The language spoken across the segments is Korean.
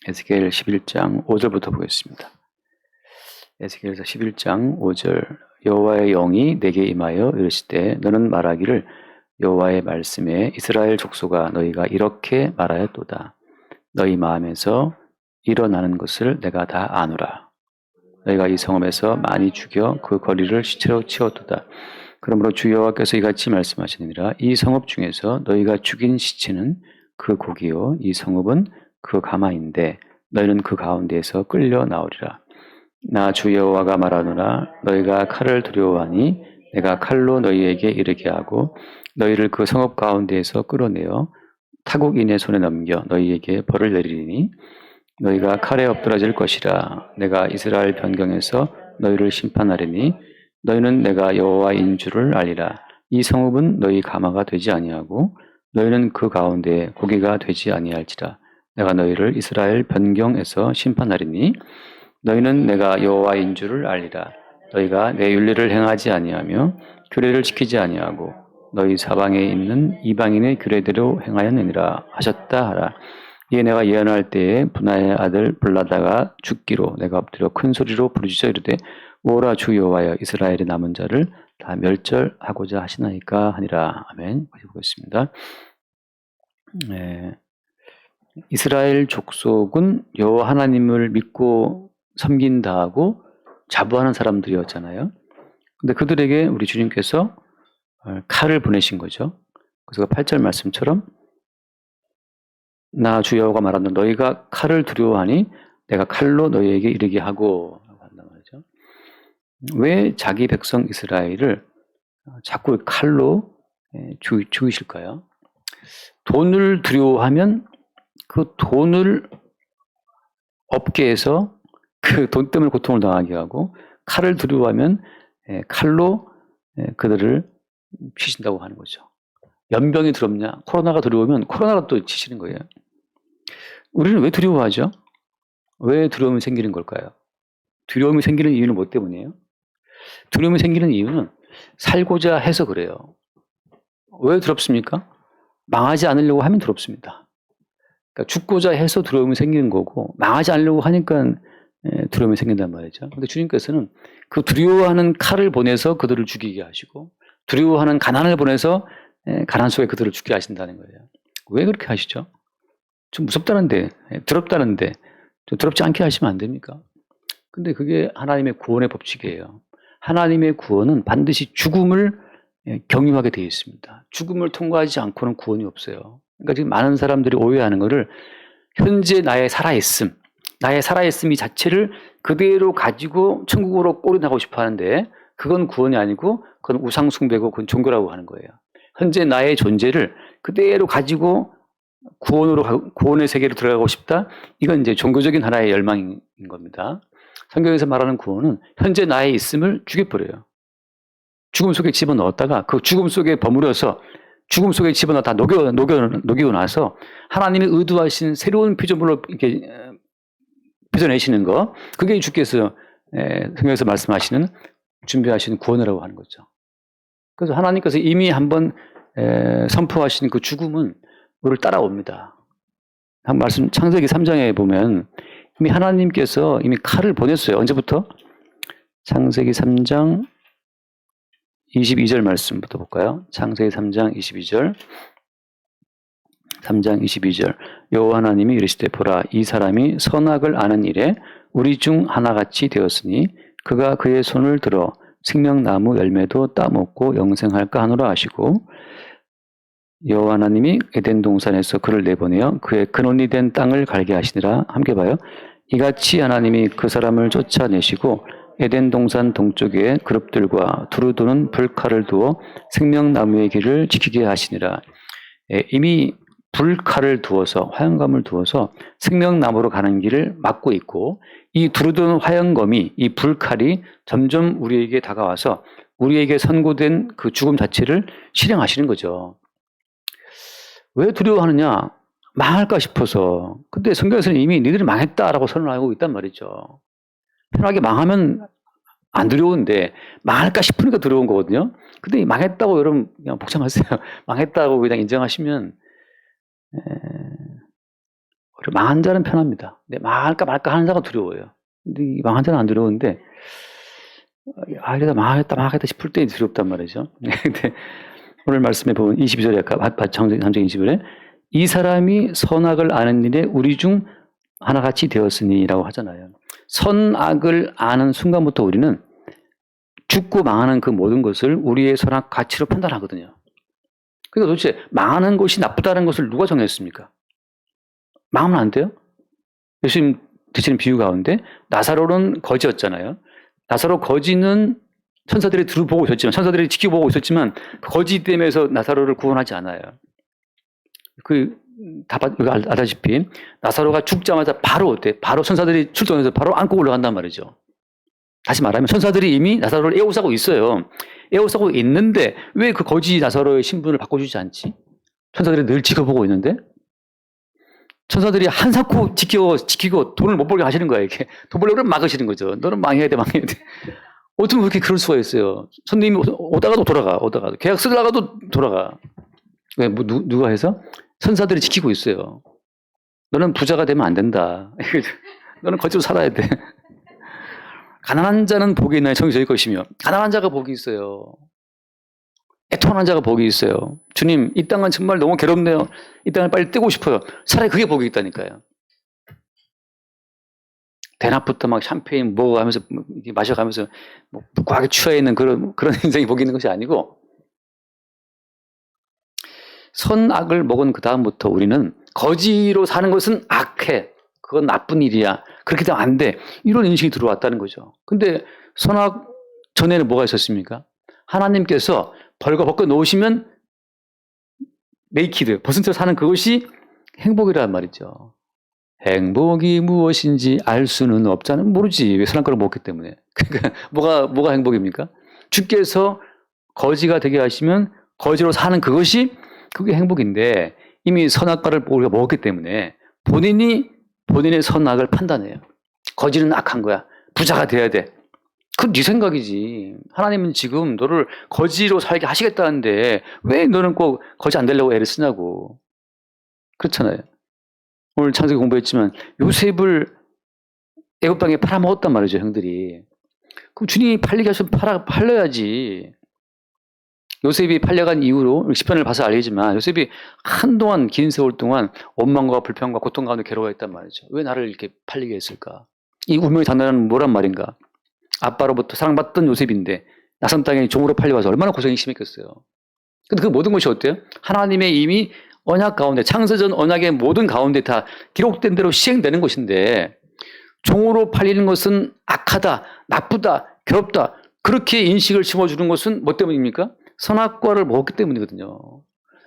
에스겔 11장 5절부터 보겠습니다. 에스겔서 11장 5절. 여호와의 영이 내게 임하여 이르시되 너는 말하기를 여호와의 말씀에 이스라엘 족속아 너희가 이렇게 말하였도다. 너희 마음에서 일어나는 것을 내가 다 아노라. 너희가 이 성읍에서 많이 죽여 그 거리를 시체로 치웠도다. 그러므로 주 여호와께서 이같이 말씀하시느니라. 이 성읍 중에서 너희가 죽인 시체는 그 고기요 이 성읍은 그 가마인데 너희는 그 가운데에서 끌려 나오리라. 나 주 여호와가 말하노라. 너희가 칼을 두려워하니 내가 칼로 너희에게 이르게 하고 너희를 그 성읍 가운데에서 끌어내어 타국인의 손에 넘겨 너희에게 벌을 내리리니 너희가 칼에 엎드러질 것이라. 내가 이스라엘 변경에서 너희를 심판하리니 너희는 내가 여호와인 줄을 알리라. 이 성읍은 너희 가마가 되지 아니하고 너희는 그 가운데 고기가 되지 아니할지라. 내가 너희를 이스라엘 변경에서 심판하리니 너희는 내가 여호와인 줄을 알리라. 너희가 내 윤례를 행하지 아니하며 규례를 지키지 아니하고 너희 사방에 있는 이방인의 규례대로 행하였느니라 하셨다 하라. 이에 내가 예언할 때에 분하의 아들 블라다가 죽기로 내가 엎드려 큰 소리로 부르짖어 이르되 오라 주 여호와여 이스라엘의 남은 자를 다 멸절하고자 하시나이까 하니라. 아멘. 보겠습니다. 이스라엘 족속은 여호와 하나님을 믿고 섬긴다 하고 자부하는 사람들이었잖아요. 근데 그들에게 우리 주님께서 칼을 보내신 거죠. 그래서 8절 말씀처럼 나 주 여호와가 말한다. 너희가 칼을 두려워하니 내가 칼로 너희에게 이르게 하고 한단 말이죠. 왜 자기 백성 이스라엘을 자꾸 칼로 죽이실까요? 돈을 두려워하면 그 돈을 없게 해서 그 돈 때문에 고통을 당하게 하고 칼을 두려워하면 칼로 그들을 치신다고 하는 거죠. 연병이 두렵냐? 코로나가 두려우면 코로나가 또 치시는 거예요. 우리는 왜 두려워하죠? 왜 두려움이 생기는 걸까요? 두려움이 생기는 이유는 뭐 때문이에요? 두려움이 생기는 이유는 살고자 해서 그래요. 왜 두렵습니까? 망하지 않으려고 하면 두렵습니다. 그러니까 죽고자 해서 두려움이 생기는 거고 망하지 않으려고 하니까 두려움이 생긴단 말이죠. 근데 주님께서는 그 두려워하는 칼을 보내서 그들을 죽이게 하시고 두려워하는 가난을 보내서 가난 속에 그들을 죽게 하신다는 거예요. 왜 그렇게 하시죠? 좀 무섭다는데, 더럽다는데 좀 더럽지 않게 하시면 안 됩니까? 근데 그게 하나님의 구원의 법칙이에요. 하나님의 구원은 반드시 죽음을 경유하게 되어 있습니다. 죽음을 통과하지 않고는 구원이 없어요. 그러니까 지금 많은 사람들이 오해하는 것을 현재 나의 살아있음이 자체를 그대로 가지고 천국으로 꼬리나고 싶어 하는데 그건 구원이 아니고 그건 우상숭배고 그건 종교라고 하는 거예요. 현재 나의 존재를 그대로 가지고 구원의 세계로 들어가고 싶다? 이건 이제 종교적인 하나의 열망인 겁니다. 성경에서 말하는 구원은 현재 나의 있음을 죽여버려요. 죽음 속에 집어넣었다가 그 죽음 속에 버무려서 죽음 속에 집어넣어 다 녹이고 나서 하나님이 의도하신 새로운 피조물로 이렇게 빚어내시는 거, 그게 주께서 성경에서 말씀하시는 준비하시는 구원이라고 하는 거죠. 그래서 하나님께서 이미 한번 선포하신 그 죽음은 우리를 따라옵니다. 한 말씀 창세기 3장에 보면 이미 하나님께서 이미 칼을 보냈어요. 언제부터? 창세기 3장 22절 말씀부터 볼까요? 창세기 3장 22절. 3장 22절. 여호와 하나님이 이르시되 보라 이 사람이 선악을 아는 일에 우리 중 하나같이 되었으니 그가 그의 손을 들어 생명나무 열매도 따먹고 영생할까 하노라 하시고 여호와 하나님이 에덴 동산에서 그를 내보내어 그의 근원이 된 땅을 갈게 하시니라. 함께 봐요. 이같이 하나님이 그 사람을 쫓아내시고 에덴 동산 동쪽에 그룹들과 두루 도는 불칼을 두어 생명나무의 길을 지키게 하시니라. 이미 불칼을 두어서 화영검을 두어서 생명나무로 가는 길을 막고 있고 이 두루 도는 화영검이 이 불칼이 점점 우리에게 다가와서 우리에게 선고된 그 죽음 자체를 실행하시는 거죠. 왜 두려워하느냐? 망할까 싶어서. 근데 성경에서는 이미 니들이 망했다라고 선언하고 있단 말이죠. 편하게 망하면 안 두려운데 망할까 싶으니까 두려운 거거든요. 근데 망했다고 여러분 그냥 복잡하세요. 망했다고 그냥 인정하시면 그리고 망한 자는 편합니다. 근데 망할까 말까 하는 자가 두려워요. 근데 이 망한 자는 안 두려운데, 이러다 망하겠다 싶을 때 두렵단 말이죠. 근데 오늘 말씀에 보면 22절에, 장정 22절에, 이 사람이 선악을 아는 일에 우리 중 하나같이 되었으니라고 하잖아요. 선악을 아는 순간부터 우리는 죽고 망하는 그 모든 것을 우리의 선악 가치로 판단하거든요. 그러니까 도대체 망하는 것이 나쁘다는 것을 누가 정했습니까? 망하면 안 돼요? 예수님 드시는 비유 가운데 나사로는 거지였잖아요. 나사로 거지는 천사들이 들어보고 있었지만, 천사들이 지켜보고 있었지만 거지 댐에서 나사로를 구원하지 않아요. 다 알다시피 나사로가 죽자마자 바로 천사들이 출동해서 바로 안고 올라간단 말이죠. 다시 말하면 천사들이 이미 나사로를 애워싸고 있어요. 애워싸고 있는데 왜 그 거지 나사로의 신분을 바꿔주지 않지? 천사들이 늘 지켜보고 있는데 천사들이 한사코 지키고 돈을 못 벌게 하시는 거야. 이렇게 돈 벌려고 막으시는 거죠. 너는 망해야 돼. 어떻게 그렇게 그럴 수가 있어요? 손님이 오다가도 오다가도 계약 쓰다가도 돌아가. 왜 누가 해서? 천사들이 지키고 있어요. 너는 부자가 되면 안 된다. 너는 거지로 살아야 돼. 가난한 자는 복이 있나요? 정이 저희 것이며. 가난한 자가 복이 있어요. 애통하는 자가 복이 있어요. 주님, 이 땅은 정말 너무 괴롭네요. 이 땅을 빨리 떼고 싶어요. 차라리 그게 복이 있다니까요. 대낮부터 막 샴페인 먹어가면서, 마셔가면서, 과하게 취해 있는 그런 인생이 복이 있는 것이 아니고, 선악을 먹은 그 다음부터 우리는 거지로 사는 것은 악해. 그건 나쁜 일이야. 그렇게 되면 안 돼. 이런 인식이 들어왔다는 거죠. 근데 선악 전에는 뭐가 있었습니까? 하나님께서 벌거벗고 놓으시면 네이키드, 벗은 채 사는 그것이 행복이란 말이죠. 행복이 무엇인지 알 수는 없잖아요. 모르지. 왜 선악과를 먹기 때문에. 그러니까 뭐가 행복입니까? 주께서 거지가 되게 하시면 거지로 사는 그게 행복인데 이미 선악과를 우리가 먹었기 때문에 본인의 선악을 판단해요. 거지는 악한 거야. 부자가 돼야 돼. 그건 네 생각이지. 하나님은 지금 너를 거지로 살게 하시겠다는데 왜 너는 꼭 거지 안 되려고 애를 쓰냐고. 그렇잖아요. 오늘 창세기 공부했지만 요셉을 애굽 땅에 팔아먹었단 말이죠, 형들이. 그럼 주님이 팔리게 하시면 팔려야지. 요셉이 팔려간 이후로 10편을 봐서 알겠지만 요셉이 한동안 긴 세월 동안 원망과 불평과 고통 가운데 괴로워했단 말이죠. 왜 나를 이렇게 팔리게 했을까? 이 운명의 장난은 뭐란 말인가? 아빠로부터 사랑받던 요셉인데 낯선 땅에 종으로 팔려와서 얼마나 고생이 심했겠어요. 근데 그 모든 것이 어때요? 하나님의 이미 언약 가운데, 창세전 언약의 모든 가운데 다 기록된 대로 시행되는 것인데 종으로 팔리는 것은 악하다, 나쁘다, 괴롭다 그렇게 인식을 심어주는 것은 뭐 때문입니까? 선악과를 먹었기 때문이거든요.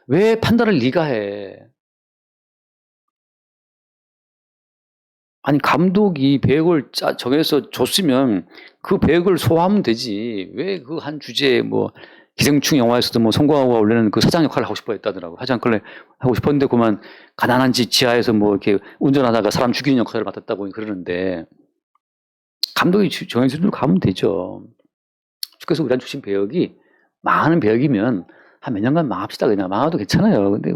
왜 판단을 네가 해? 아니 감독이 배역을 정해서 줬으면 그 배역을 소화하면 되지. 왜 그 한 주제에 기생충 영화에서도 송강호가 원래는 그 사장 역할을 하고 싶어 했다더라고. 사장 역할을 하고 싶었는데 그만 가난한 집 지하에서 이렇게 운전하다가 사람 죽이는 역할을 맡았다고 그러는데 감독이 정해준 대로 가면 되죠. 그래서 우리한테 주신 배역이 망하는 배역이면 한 몇 년간 망합시다. 그냥 망해도 괜찮아요. 근데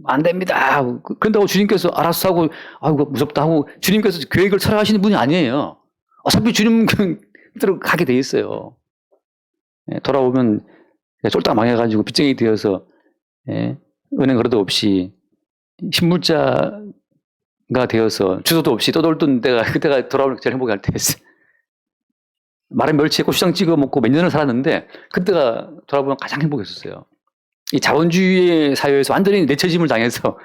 안 됩니다. 그런다고 주님께서 알아서 하고 아이고 무섭다 하고 주님께서 계획을 살아가시는 분이 아니에요. 어차피 주님 대로 가게 돼 있어요. 돌아오면 쫄딱 망해가지고 빚쟁이 되어서 은행 거래도 없이 신물자가 되어서 주소도 없이 떠돌던 그때가 돌아오는 제일 행복할 때였어요. 마른 멸치에 고추장 찍어 먹고 몇 년을 살았는데 그때가 돌아보면 가장 행복했었어요. 이 자본주의 사회에서 완전히 내처짐을 당해서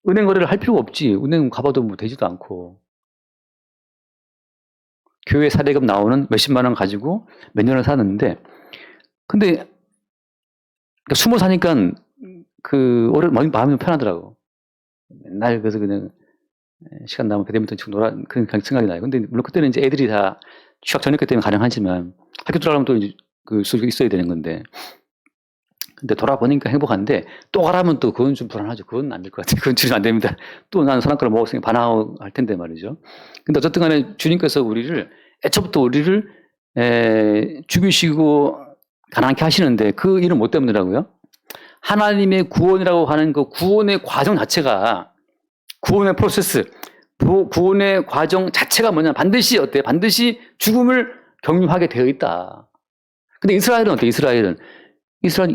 은행 거래를 할 필요가 없지. 은행 가봐도 되지도 않고 교회 사대금 나오는 몇십만 원 가지고 몇 년을 사는데 근데 숨어 사니까 마음이 편하더라고. 맨날 그래서 그냥 시간 나면 배드민턴 치고 그런 생각이 나요. 근데 물론 그때는 이제 애들이 다 취학 전역기 때문에 가능하지만 학교 들어가면 또 이제 그 수익이 있어야 되는 건데. 근데 돌아보니까 행복한데 또 가라면 또 그건 좀 불안하죠. 그건 안 될 것 같아요. 그건 주님 안 됩니다. 또 난 선악과를 먹었으니 반항할 텐데 말이죠. 근데 어쨌든 간에 주님께서 애초부터 우리를 죽이시고 가난하게 하시는데 그 일은 뭐 때문이라고요? 하나님의 구원이라고 하는 그 구원의 과정 자체가 구원의 프로세스, 구원의 과정 자체가 뭐냐? 반드시 어때요? 반드시 죽음을 경륜하게 되어 있다. 근데 이스라엘은 어때요? 이스라엘은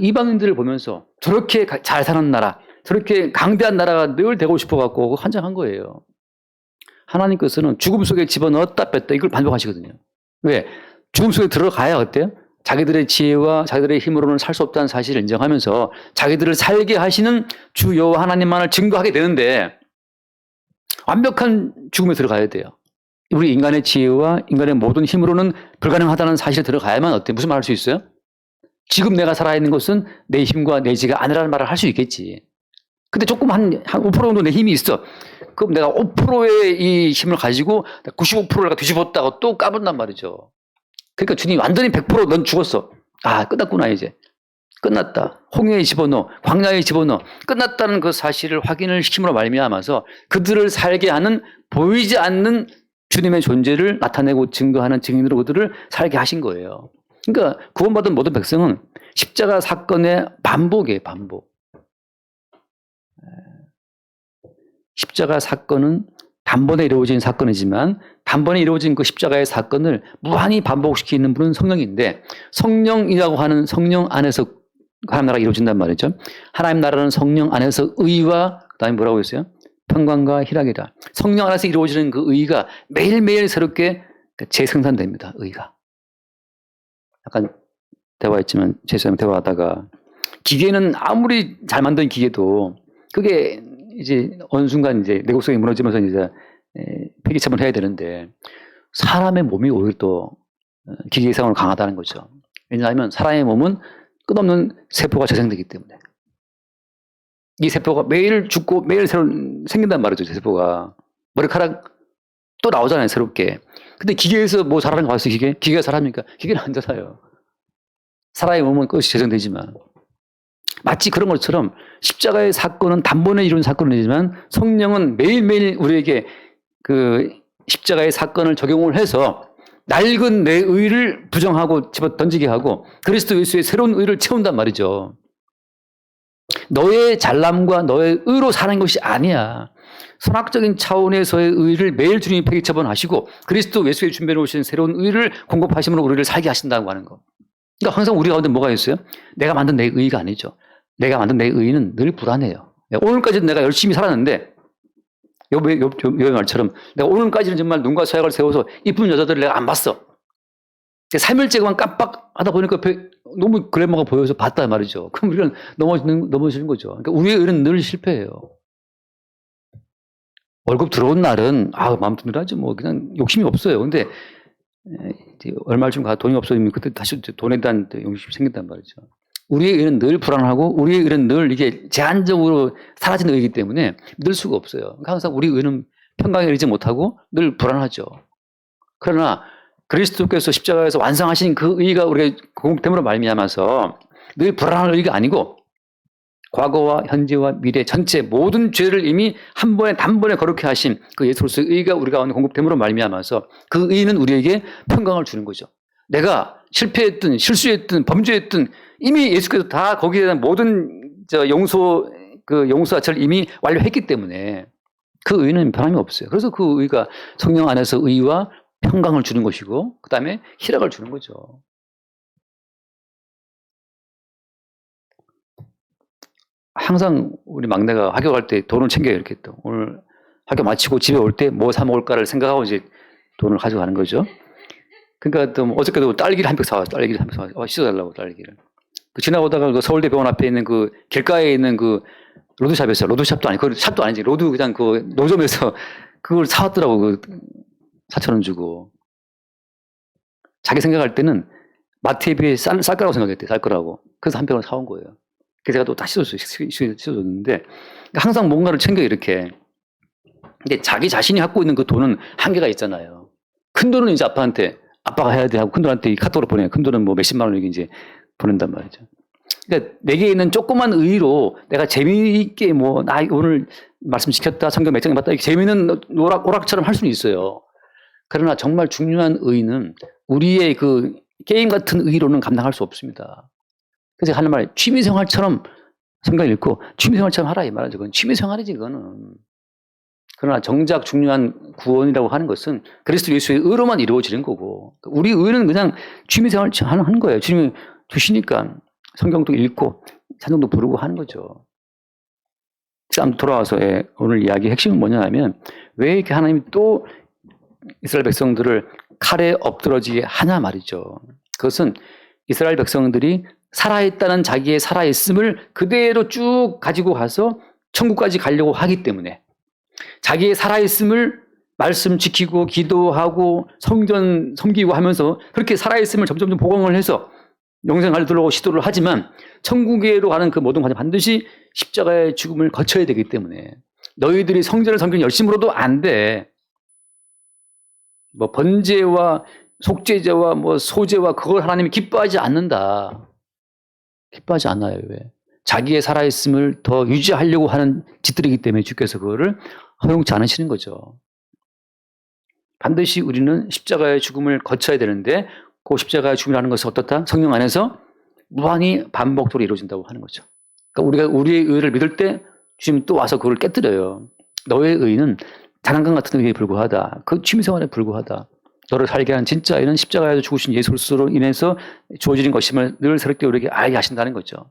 이방인들을 보면서 저렇게 잘 사는 나라, 저렇게 강대한 나라가 늘 되고 싶어갖고 환장한 거예요. 하나님께서는 죽음 속에 집어넣었다 뺐다 이걸 반복하시거든요. 왜? 죽음 속에 들어가야 어때요? 자기들의 지혜와 자기들의 힘으로는 살 수 없다는 사실을 인정하면서 자기들을 살게 하시는 주 여호와 하나님만을 증거하게 되는데 완벽한 죽음에 들어가야 돼요. 우리 인간의 지혜와 인간의 모든 힘으로는 불가능하다는 사실에 들어가야만 어때? 무슨 말 할 수 있어요? 지금 내가 살아있는 것은 내 힘과 내 지가 아니라는 말을 할 수 있겠지. 근데 조금 한 5% 정도 내 힘이 있어. 그럼 내가 5%의 이 힘을 가지고 95%를 내가 뒤집었다고 또 까본단 말이죠. 그러니까 주님이 완전히 100%넌 죽었어. 아, 끝났구나, 이제. 끝났다. 홍해에 집어넣어. 광야에 집어넣어. 끝났다는 그 사실을 확인을 시킴으로 말미암아서 그들을 살게 하는 보이지 않는 주님의 존재를 나타내고 증거하는 증인으로 그들을 살게 하신 거예요. 그러니까 구원받은 모든 백성은 십자가 사건의 반복이에요, 반복. 십자가 사건은 단번에 이루어진 사건이지만 단번에 이루어진 그 십자가의 사건을 무한히 반복시키는 분은 성령인데 성령이라고 하는 성령 안에서 하나님 나라가 이루어진단 말이죠. 하나님 나라는 성령 안에서 의와 그다음에 뭐라고 했어요? 평강과 희락이다. 성령 안에서 이루어지는 그 의가 매일매일 새롭게 재생산됩니다. 의가. 약간 대화했지만 제수님 대화하다가 기계는 아무리 잘 만든 기계도 그게 이제 어느 순간 이제 내곡성이 무너지면서 이제 폐기처분을 해야 되는데 사람의 몸이 오히려 또 기계 이상으로 강하다는 거죠. 왜냐하면 사람의 몸은 끝없는 세포가 재생되기 때문에 이 세포가 매일 죽고 매일 새로 생긴단 말이죠. 세포가 머리카락 또 나오잖아요. 새롭게. 근데 기계에서 뭐 자라는 거 봤어요? 기계가 자랍니까? 기계는 안 자라요. 사람의 몸은 끝이 재생되지만 마치 그런 것처럼 십자가의 사건은 단번에 이룬 사건이지만 성령은 매일매일 우리에게 그 십자가의 사건을 적용을 해서 낡은 내 의를 부정하고 집어 던지게 하고 그리스도 예수의 새로운 의를 채운단 말이죠. 너의 잘남과 너의 의로 사는 것이 아니야. 선악적인 차원에서의 의를 매일 주님이 폐기처분하시고 그리스도 예수의 준비해 놓으신 새로운 의를 공급하심으로 우리를 살게 하신다고 하는 거. 그러니까 항상 우리 가운데 뭐가 있어요? 내가 만든 내 의가 아니죠. 내가 만든 내 의는 늘 불안해요. 오늘까지는 내가 열심히 살았는데 요 말처럼 내가 오늘까지는 정말 눈과 서약을 세워서 이쁜 여자들을 내가 안 봤어. 3일째만 깜빡하다 보니까 너무 글래머가 보여서 봤단 말이죠. 그럼 우리는 넘어지는 거죠. 그러니까 우리의 의는 늘 실패해요. 월급 들어온 날은 마음 든든하지 뭐 그냥 욕심이 없어요. 근데 얼마쯤 돈이 없어지면 그때 다시 돈에 대한 욕심이 생긴단 말이죠. 우리의 의는 늘 불안하고 우리의 의는 늘 이게 제한적으로 사라지는 의이기 때문에 믿을 수가 없어요. 그러니까 항상 우리 의는 평강에 이르지 못하고 늘 불안하죠. 그러나 그리스도께서 십자가에서 완성하신 그 의가 우리의 공동됨으로 말미암아서 늘 불안한 의가 아니고 과거와 현재와 미래 전체 모든 죄를 이미 한 번에 단번에 거룩해 하신 그 예수로서의 의가 우리 가운데 공급됨으로 말미암아서 그 의는 우리에게 평강을 주는 거죠. 내가 실패했든 실수했든 범죄했든 이미 예수께서 다 거기에 대한 모든 용서자체를 이미 완료했기 때문에 그 의는 변함이 없어요. 그래서 그 의가 성령 안에서 의와 평강을 주는 것이고 그 다음에 희락을 주는 거죠. 항상 우리 막내가 학교 갈 때 돈을 챙겨요. 이렇게 또 오늘 학교 마치고 집에 올 때 뭐 사 먹을까를 생각하고 이제 돈을 가져가는 거죠. 그러니까 또 어저께도 딸기를 한 팩 사왔어. 딸기를 한 팩 사왔어. 씻어달라고 딸기를. 지나오다가 그 서울대 병원 앞에 있는 그 길가에 있는 그 로드샵이었어요. 로드샵도 아니고 그 샵도 아니지. 로드 그냥 그 노점에서 그걸 사왔더라고. 그 4,000원 주고. 자기 생각할 때는 마트에 비해 쌀 거라고 생각했대. 쌀 거라고. 그래서 한 병을 사온 거예요. 그래서 제가 또 다 씻어줬는데 항상 뭔가를 챙겨 이렇게. 근데 자기 자신이 갖고 있는 그 돈은 한계가 있잖아요. 큰 돈은 이제 아빠가 해야 돼 하고 큰 돈한테 카톡으로 보내요. 큰 돈은 뭐 몇십만 원을 이제 보낸단 말이죠. 그러니까 내게 있는 조그만 의로 내가 재미있게 나 오늘 말씀 지켰다, 성경 몇 장 봤다, 이렇게 재미있는 오락처럼 할 수는 있어요. 그러나 정말 중요한 의는 우리의 그 게임 같은 의로는 감당할 수 없습니다. 그래서 하는 말, 취미생활처럼 성경 읽고 취미생활처럼 하라 이 말이죠. 그건 취미생활이지 그거는. 그러나 정작 중요한 구원이라고 하는 것은 그리스도 예수의 의로만 이루어지는 거고, 우리 의는 그냥 취미생활 하는 거예요. 주님이 주시니까 성경도 읽고 찬송도 부르고 하는 거죠. 참 돌아와서 오늘 이야기 핵심은 뭐냐 하면, 왜 이렇게 하나님이 또 이스라엘 백성들을 칼에 엎드러지게 하냐 말이죠. 그것은 이스라엘 백성들이 살아있다는 자기의 살아있음을 그대로 쭉 가지고 가서 천국까지 가려고 하기 때문에, 자기의 살아있음을 말씀 지키고 기도하고 성전 섬기고 하면서 그렇게 살아있음을 점점 보강을 해서 영생을 들어오고 시도를 하지만, 천국에로 가는 그 모든 과정 반드시 십자가의 죽음을 거쳐야 되기 때문에, 너희들이 성전을 섬기는 열심으로도 안 돼. 뭐 번제와 속죄제와 뭐 소제와 그걸 하나님이 기뻐하지 않는다. 기뻐하지 않아요. 왜? 자기의 살아있음을 더 유지하려고 하는 짓들이기 때문에 주께서 그거를 허용치 않으시는 거죠. 반드시 우리는 십자가의 죽음을 거쳐야 되는데, 그 십자가의 죽음이라는 것은 어떻다? 성령 안에서 무한히 반복적으로 이루어진다고 하는 거죠. 그러니까 우리가 우리의 의를 믿을 때 주님 또 와서 그걸 깨뜨려요. 너의 의는 장난감 같은 의에 불과하다. 그 취미생활에 불과하다. 너를 살게 한 진짜 의는 십자가에서 죽으신 예수로 인해서 주어지는 것임을 늘 새롭게 우리에게 알게 하신다는 거죠.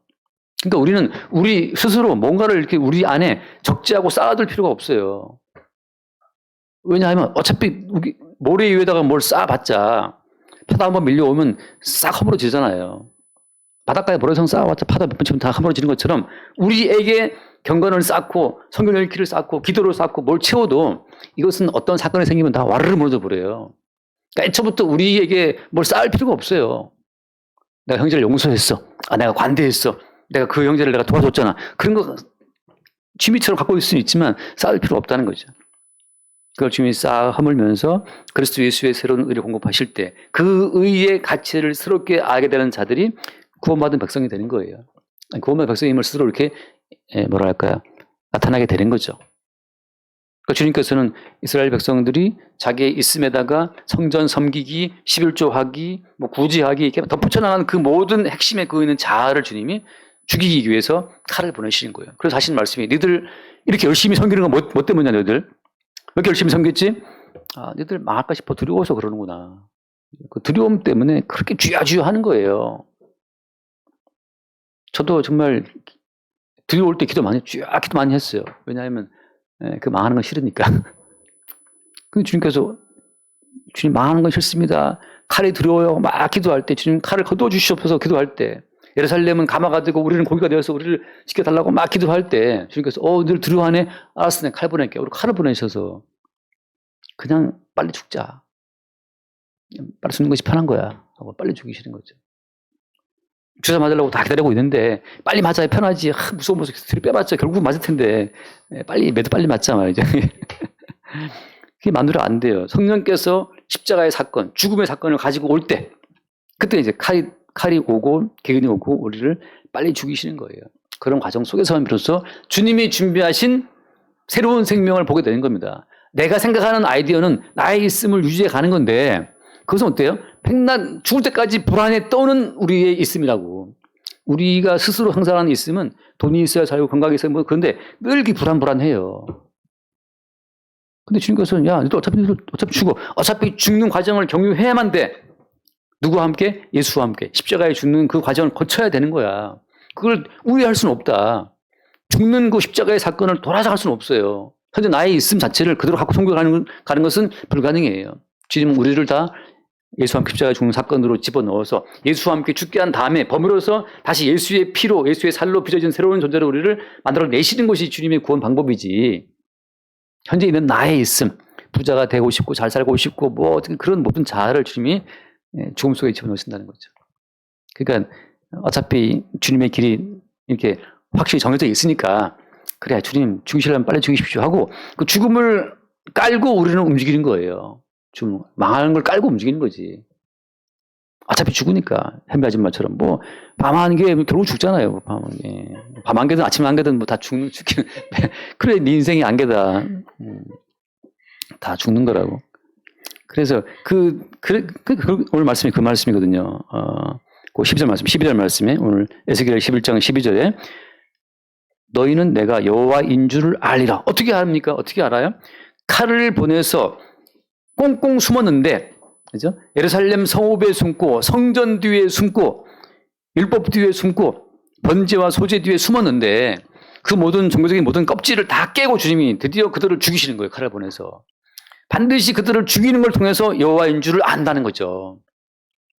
그러니까 우리는 우리 스스로 뭔가를 이렇게 우리 안에 적재하고 쌓아둘 필요가 없어요. 왜냐하면 어차피 모래 위에다가 뭘 쌓아봤자 파도 한번 밀려오면 싹 허물어지잖아요. 바닷가에 모래성 쌓아봤자 파도 몇 번 치면 다 허물어지는 것처럼, 우리에게 경건을 쌓고 성경 읽기를 쌓고 기도를 쌓고 뭘 채워도 이것은 어떤 사건이 생기면 다 와르르 무너져 버려요. 그러니까 애초부터 우리에게 뭘 쌓을 필요가 없어요. 내가 형제를 용서했어. 내가 관대했어. 내가 그 형제를 내가 도와줬잖아. 그런 거 취미처럼 갖고 있을 수는 있지만 쌓을 필요가 없다는 거죠. 그걸 주님이 싹 허물면서 그리스도 예수의 새로운 의를 공급하실 때 그 의의 가치를 새롭게 알게 되는 자들이 구원받은 백성이 되는 거예요. 구원받은 백성임을 스스로 이렇게 뭐랄까요, 나타나게 되는 거죠. 그러니까 주님께서는 이스라엘 백성들이 자기의 있음에다가 성전 섬기기, 11조 하기, 뭐 구제하기 이렇게 덧붙여 나가는 그 모든 핵심에 그 있는 자아를 주님이 죽이기 위해서 칼을 보내시는 거예요. 그래서 하신 말씀이, 너희들 이렇게 열심히 섬기는 건 뭐 때문이냐, 너희들 왜 이렇게 열심히 섬겼지? 너희들 망할까 싶어 두려워서 그러는구나. 그 두려움 때문에 그렇게 쥐야쥐야 하는 거예요. 저도 정말 두려울 때 기도 많이 했어요. 왜냐하면 그 망하는 건 싫으니까. 근데 주님께서, 주님 망하는 건 싫습니다. 칼이 두려워요. 막 기도할 때, 주님 칼을 거두어 주시옵소서 기도할 때, 예루살렘은 가마가 되고 우리는 고기가 되어서 우리를 지켜달라고 막 기도할 때, 주님께서 늘 두려워하네. 알았어, 내가 칼 보낼게. 우리 칼을 보내셔서 그냥 빨리 죽자. 빨리 죽는 것이 편한 거야 하고 빨리 죽이시는 거죠. 주사 맞으려고 다 기다리고 있는데 빨리 맞아야 편하지. 무서워서 뒤로 빼봤자 결국 맞을 텐데 매도 빨리 맞자 말이죠. 그게 마누라 안 돼요. 성령께서 십자가의 사건, 죽음의 사건을 가지고 올 때, 그때 이제 칼이 오고 개근이 오고 우리를 빨리 죽이시는 거예요. 그런 과정 속에서만 비로소 주님이 준비하신 새로운 생명을 보게 되는 겁니다. 내가 생각하는 아이디어는 나의 있음을 유지해 가는 건데, 그것은 어때요? 백날 죽을 때까지 불안에 떠는 우리의 있음이라고. 우리가 스스로 상상하는 있음은 돈이 있어야 살고 건강이 있어야 뭐 그런데 늘 이렇게 불안해요. 근데 주님께서는 너도 어차피 죽어. 어차피 죽는 과정을 경유해야만 돼. 누구와 함께? 예수와 함께. 십자가에 죽는 그 과정을 거쳐야 되는 거야. 그걸 우회할 수는 없다. 죽는 그 십자가의 사건을 돌아서 할 수는 없어요. 현재 나의 있음 자체를 그대로 갖고 천국에 가는 것은 불가능해요. 주님은 우리를 다 예수와 함께 십자가에 죽는 사건으로 집어넣어서 예수와 함께 죽게 한 다음에 버무려서 다시 예수의 피로, 예수의 살로 빚어진 새로운 존재로 우리를 만들어내시는 것이 주님의 구원 방법이지, 현재 있는 나의 있음, 부자가 되고 싶고 잘 살고 싶고 뭐 그런 모든 자아를 주님이 죽음 속에 집어넣으신다는 거죠. 그러니까 어차피 주님의 길이 이렇게 확실히 정해져 있으니까, 그래 주님 죽이시려면 빨리 죽이십시오 하고 그 죽음을 깔고 우리는 움직이는 거예요. 좀 망하는 걸 깔고 움직이는 거지. 어차피 죽으니까. 햄비 아줌마처럼 뭐 밤 한 개 결국 죽잖아요. 밤 한 개든 아침 한 개든 뭐 다 죽는. 그래 네 인생이 안 개다. 다 죽는 거라고. 그래서 오늘 말씀이 그 말씀이거든요. 그 12절 말씀에 오늘 에스겔 11장 12절에 너희는 내가 여호와인 줄을 알리라. 어떻게 합니까? 어떻게 알아요? 칼을 보내서 꽁꽁 숨었는데, 그죠? 예루살렘 성읍에 숨고 성전 뒤에 숨고 율법 뒤에 숨고 번제와 소제 뒤에 숨었는데 그 모든 종교적인 모든 껍질을 다 깨고 주님이 드디어 그들을 죽이시는 거예요. 칼을 보내서. 반드시 그들을 죽이는 걸 통해서 여호와인 줄을 안다는 거죠.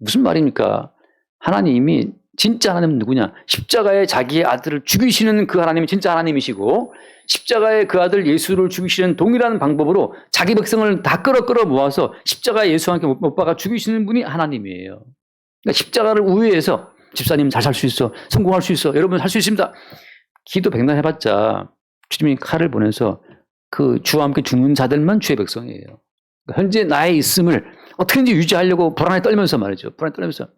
무슨 말입니까? 하나님이 진짜 하나님은 누구냐? 십자가에 자기의 아들을 죽이시는 그 하나님이 진짜 하나님이시고 십자가에 그 아들 예수를 죽이시는 동일한 방법으로 자기 백성을 다 끌어 모아서 십자가에 예수와 함께 못 박아 죽이시는 분이 하나님이에요. 그러니까 십자가를 우회해서 집사님 잘 살 수 있어. 성공할 수 있어. 여러분 할 수 있습니다. 기도 백날 해봤자 주님이 칼을 보내서 그 주와 함께 죽는 자들만 주의 백성이에요. 그러니까 현재 나의 있음을 어떻게든지 유지하려고 불안에 떨면서 말이죠. 불안에 떨면서.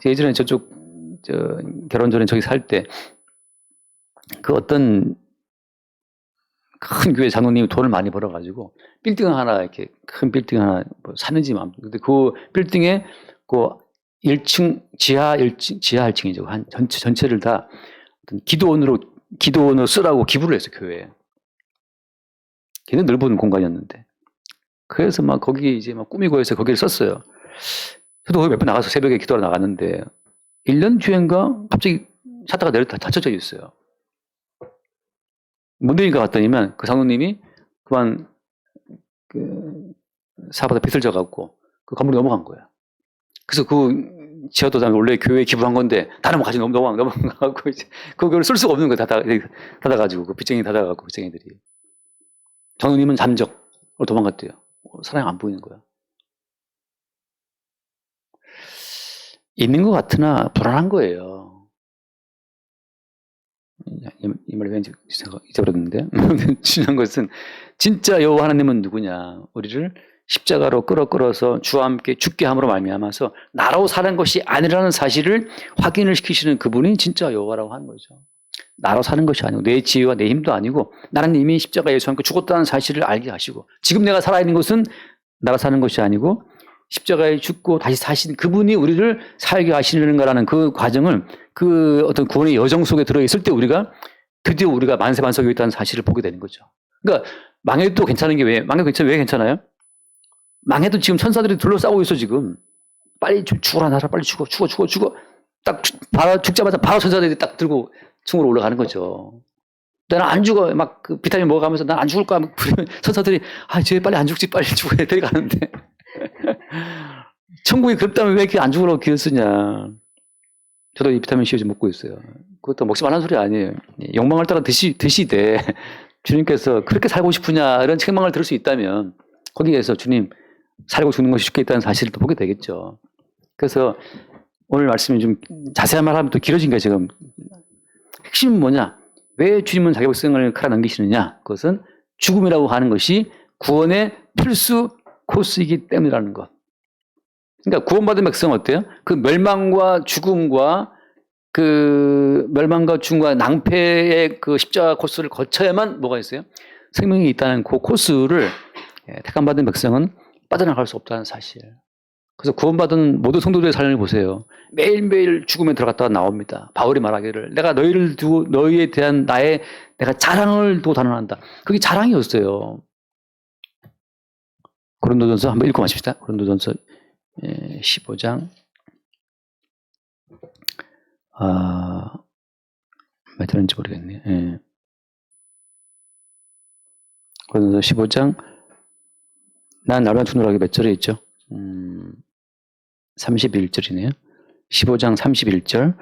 예전에 결혼 전에 저기 살 때 그 어떤 큰 교회 장로님이 돈을 많이 벌어가지고 빌딩 하나 이렇게 큰 빌딩 하나 뭐 사는지 만 근데 그 빌딩에 그 1층 지하 1층이죠. 한 전체를 다 기도원으로 쓰라고 기부를 했어 교회에. 굉장히 넓은 공간이었는데 그래서 막 거기 이제 막 꾸미고 해서 거기를 썼어요. 저도 거기 몇 번 나가서 새벽에 기도하러 나갔는데 1년 뒤인가 갑자기 샷다가 닫혀져 있어요. 뭔일인가 봤더니만 그 장로님이 그만 사업하다 빚을 져갖고 그 건물이 넘어간 거야. 그래서 그 지하도장 원래 교회에 기부한 건데 다른 거 가지고 넘어가고 이제 그걸 쓸 수가 없는 거야. 닫아가지고 그 빚쟁이 닫아가고 빚쟁이들이. 장로님은 잠적으로 도망갔대요. 사람이 안 보이는 거야. 있는 것 같으나 불안한 거예요. 이 말을 왠지 잊어버렸는데 중요한 것은 진짜 여호와 하나님은 누구냐. 우리를 십자가로 끌어서 주와 함께 죽게 함으로 말미암아서 나로 사는 것이 아니라는 사실을 확인을 시키시는 그분이 진짜 여호와라고 하는 거죠. 나로 사는 것이 아니고 내 지혜와 내 힘도 아니고 나는 이미 십자가 예수와 함께 죽었다는 사실을 알게 하시고 지금 내가 살아있는 것은 나로 사는 것이 아니고 십자가에 죽고 다시 사신 그분이 우리를 살게 하시는 거라는 그 과정을 그 어떤 구원의 여정 속에 들어있을 때 드디어 우리가 만세만석에 있다는 사실을 보게 되는 거죠. 그러니까 망해도 괜찮은 게 왜 괜찮아요? 망해도 지금 천사들이 둘러싸고 있어 지금. 빨리 죽어라 나라 빨리 죽어. 딱 죽자마자 바로 천사들이 딱 들고 층으로 올라가는 거죠. 나는 안 죽어. 막 그 비타민 먹어가면서 난 안 죽을 거야. 천사들이 쟤 빨리 안 죽지 빨리 죽어야 데려가는데. 천국이 그렇다면 왜 이렇게 안 죽으라고 기어 쓰냐. 저도 이 비타민 C 요즘 먹고 있어요. 그것도 먹지 말라는 소리 아니에요. 욕망을 따라 드시되 주님께서 그렇게 살고 싶으냐 이런 책망을 들을 수 있다면 거기에서 주님 살고 죽는 것이 쉽게 있다는 사실을 또 보게 되겠죠. 그래서 오늘 말씀이 좀 자세한 말하면 또 길어진 거예요. 지금 핵심은 뭐냐? 왜 주님은 자기 백성을 칼아 넘기시느냐? 그것은 죽음이라고 하는 것이 구원의 필수 코스이기 때문이라는 것. 그러니까 구원받은 백성은 어때요? 그 멸망과 죽음과 낭패의 그 십자가 코스를 거쳐야만 뭐가 있어요? 생명이 있다는 그 코스를 택함받은 백성은 빠져나갈 수 없다는 사실. 그래서 구원받은 모든 성도들의 삶을 보세요. 매일매일 죽음에 들어갔다가 나옵니다. 바울이 말하기를 내가 너희를 두고 너희에 대한 내가 자랑을 두고 단언한다. 그게 자랑이었어요. 고린도전서 한번 읽고 마십시다. 고린도전서 15장 몇 절인지 모르겠네. 고린도전서 15장 난 날마다 죽노라기 몇 절에 있죠? 31절이네요. 15장 31절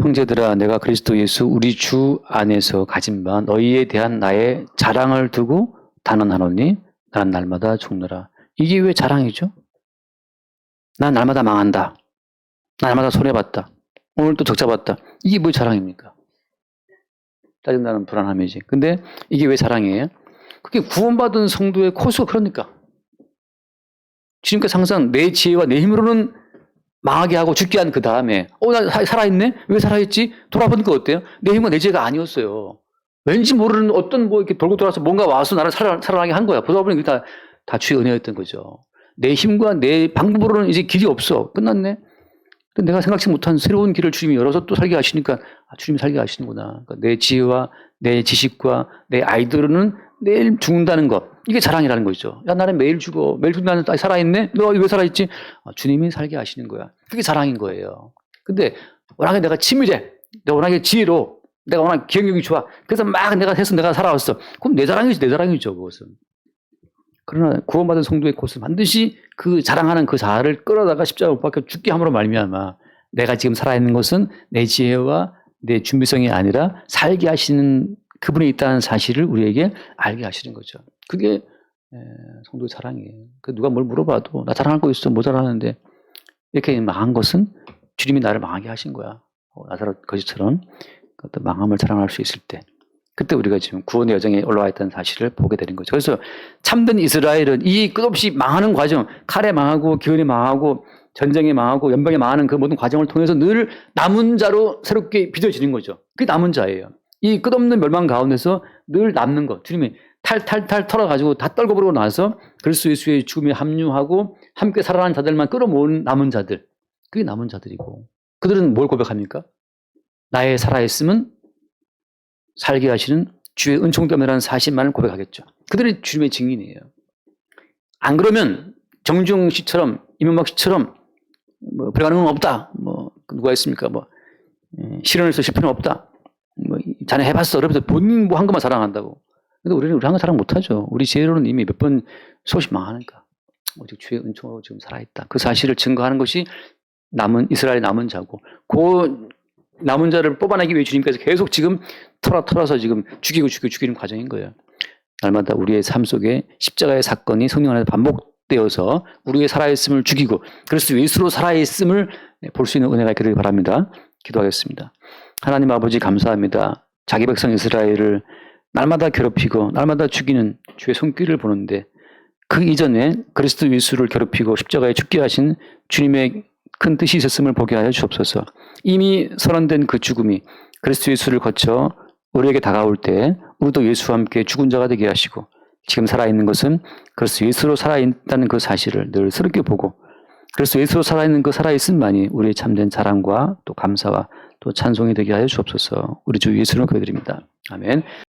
형제들아 내가 그리스도 예수 우리 주 안에서 가진 바 너희에 대한 나의 자랑을 두고 단언하노니 난 날마다 죽노라. 이게 왜 자랑이죠? 난 날마다 망한다. 날마다 손해봤다. 오늘 또 적자봤다. 이게 뭐 자랑입니까? 짜증나는 불안함이지. 근데 이게 왜 자랑이에요? 그게 구원받은 성도의 코스가 그러니까. 주님께서 항상 내 지혜와 내 힘으로는 망하게 하고 죽게 한 그 다음에 나 살아있네? 왜 살아있지? 돌아보니까 어때요? 내 힘과 내 지혜가 아니었어요. 왠지 모르는 어떤 이렇게 돌고 돌아서 뭔가 와서 나를 살아나게 한 거야. 보다 보니 다 주의 은혜였던 거죠. 내 힘과 내 방법으로는 이제 길이 없어. 끝났네. 근데 내가 생각지 못한 새로운 길을 주님이 열어서 또 살게 하시니까 주님이 살게 하시는구나. 그러니까 내 지혜와 내 지식과 내 아이들은 내일 죽는다는 것. 이게 자랑이라는 거죠. 야, 나는 매일 죽어. 매일 죽는다는 거 살아있네? 너 왜 살아있지? 주님이 살게 하시는 거야. 그게 자랑인 거예요. 근데 워낙에 내가 치밀해. 내가 워낙에 지혜로. 내가 워낙 기억력이 좋아. 그래서 막 내가 해서 내가 살아왔어. 그럼 내 자랑이지, 내 자랑이죠, 그것은. 그러나 구원받은 성도의 곳은 반드시 그 자랑하는 그 자아를 끌어다가 십자가 못 박혀 죽게 함으로 말미암아 내가 지금 살아있는 것은 내 지혜와 내 준비성이 아니라 살게 하시는 그분이 있다는 사실을 우리에게 알게 하시는 거죠. 그게 성도의 자랑이에요. 누가 뭘 물어봐도 나 자랑할 거 있어, 뭐 자랑하는데 이렇게 망한 것은 주님이 나를 망하게 하신 거야. 나사로 거지처럼 어떤 망함을 자랑할 수 있을 때 그때 우리가 지금 구원의 여정에 올라와 있다는 사실을 보게 되는 거죠. 그래서 참된 이스라엘은 이 끝없이 망하는 과정, 칼에 망하고 기근에 망하고 전쟁에 망하고 연병에 망하는 그 모든 과정을 통해서 늘 남은 자로 새롭게 빚어지는 거죠. 그게 남은 자예요. 이 끝없는 멸망 가운데서 늘 남는 것. 주님이 탈탈탈 털어가지고 다 떨궈버리고 나서 그리스도 예수의 죽음에 합류하고 함께 살아난 자들만 끌어모은 남은 자들. 그게 남은 자들이고 그들은 뭘 고백합니까? 나의 살아있음은 살게 하시는 주의 은총 때문이라는 사실만을 고백하겠죠. 그들이 주님의 증인이에요. 안 그러면 정중 씨처럼 이명박 씨처럼 뭐 불가능은 없다. 뭐 누가 있습니까? 뭐 실현을 해서 실패는 없다. 뭐 자네 해봤어. 그러면서 본인 뭐 한 것만 자랑한다고. 근데 우리는 우리 한 거 자랑 못하죠. 우리 지혜로는 이미 몇 번 수없이 망하니까. 오직 주의 은총으로 지금 살아있다. 그 사실을 증거하는 것이 이스라엘의 남은 자고 그 남은 자를 뽑아내기 위해 주님께서 계속 지금 털어서 지금 죽이는 과정인 거예요. 날마다 우리의 삶 속에 십자가의 사건이 성령 안에서 반복되어서 우리의 살아있음을 죽이고 그리스도 예수로 살아있음을 볼 수 있는 은혜가 있기를 바랍니다. 기도하겠습니다. 하나님 아버지 감사합니다. 자기 백성 이스라엘을 날마다 괴롭히고 날마다 죽이는 주의 손길을 보는데 그 이전에 그리스도 예수를 괴롭히고 십자가에 죽게 하신 주님의 큰 뜻이 있었음을 보게 하여 주옵소서. 이미 선언된 그 죽음이 그리스도 예수를 거쳐 우리에게 다가올 때 우리도 예수와 함께 죽은 자가 되게 하시고 지금 살아있는 것은 그리스도 예수로 살아있다는 그 사실을 늘 새롭게 보고 그리스도 예수로 살아있는 그 살아있음만이 우리의 참된 자랑과 또 감사와 또 찬송이 되게 하여 주옵소서. 우리 주 예수를 기도드립니다. 아멘.